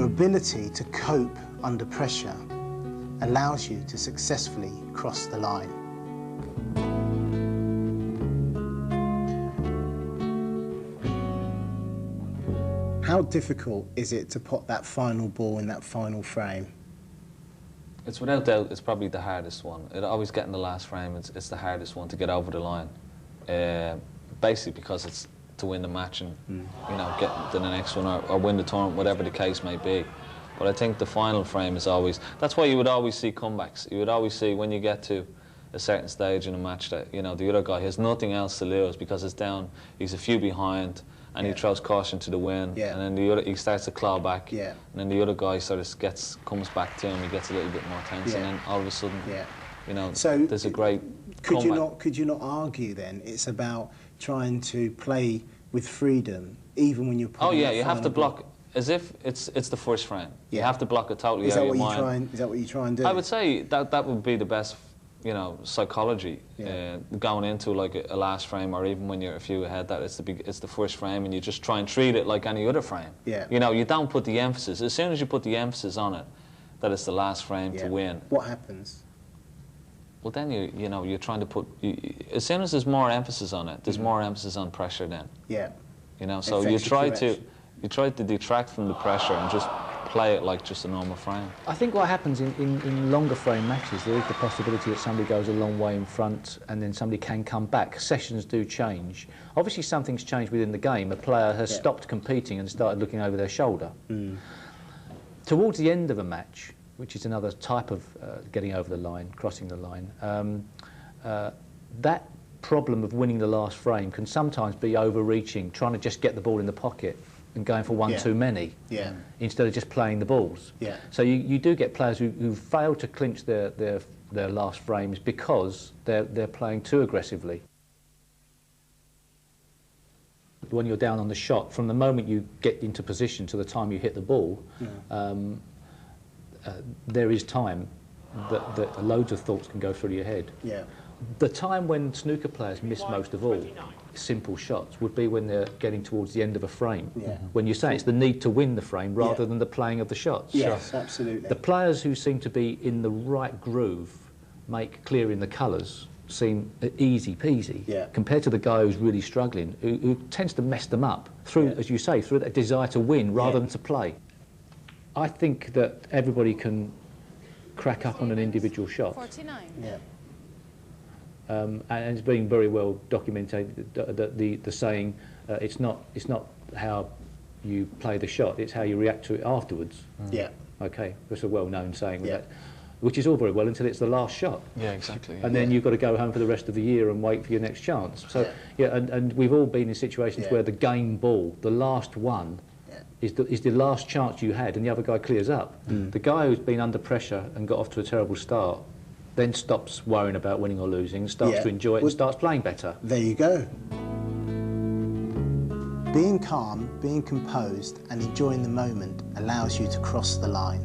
ability to cope under pressure allows you to successfully cross the line. How difficult is it to pot that final ball in that final frame? It's without doubt, it's probably the hardest one. It always get in the last frame, it's the hardest one to get over the line. Basically because it's to win the match and you know, get to the next one or win the tournament, whatever the case may be. But I think the final frame is always, that's why you would always see comebacks. You would always see when you get to a certain stage in a match that, you know, the other guy has nothing else to lose because it's down, he's a few behind, and he throws caution to the wind, and then the other, he starts to claw back, and then the other guy sort of comes back to him, he gets a little bit more tense, and then all of a sudden, you know, so there's a great could you not argue then it's about trying to play with freedom even when you're playing? Oh yeah, you have to block as if it's the first frame. You have to block it totally out of your mind. Is that what you try and do? I would say that would be the best, you know, psychology going into like a last frame, or even when you're a few ahead, that it's the first frame, and you just try and treat it like any other frame. You know, you don't put the emphasis. As soon as you put the emphasis on it, that it's the last frame to win. What happens? Well, then you know, you're trying to put. As soon as there's more emphasis on it, there's more emphasis on pressure. Then. You know, so you try to detract from the pressure and just play it like just a normal frame. I think what happens in longer frame matches, there is the possibility that somebody goes a long way in front and then somebody can come back. Sessions do change. Obviously something's changed within the game. A player has stopped competing and started looking over their shoulder. Towards the end of a match, which is another type of getting over the line, crossing the line, that problem of winning the last frame can sometimes be overreaching, trying to just get the ball in the pocket and going for one too many instead of just playing the balls. So you do get players who fail to clinch their last frames because they're playing too aggressively. When you're down on the shot, from the moment you get into position to the time you hit the ball, there is time that loads of thoughts can go through your head. The time when snooker players miss most of all simple shots would be when they're getting towards the end of a frame. When you say it's the need to win the frame rather than the playing of the shots. Yes, absolutely. The players who seem to be in the right groove make clearing the colours seem easy peasy compared to the guy who's really struggling, who tends to mess them up through, as you say, through that desire to win rather than to play. I think that everybody can crack up on an individual shot. 49. And it's been very well documented, the saying, it's not how you play the shot, it's how you react to it afterwards. Okay, that's a well-known saying, which is all very well until it's the last shot. Exactly. And then you've got to go home for the rest of the year and wait for your next chance. So, and we've all been in situations where the game ball, the last one, is the last chance you had and the other guy clears up. The guy who's been under pressure and got off to a terrible start then stops worrying about winning or losing, starts to enjoy it and starts playing better. There you go. Being calm, being composed and enjoying the moment allows you to cross the line.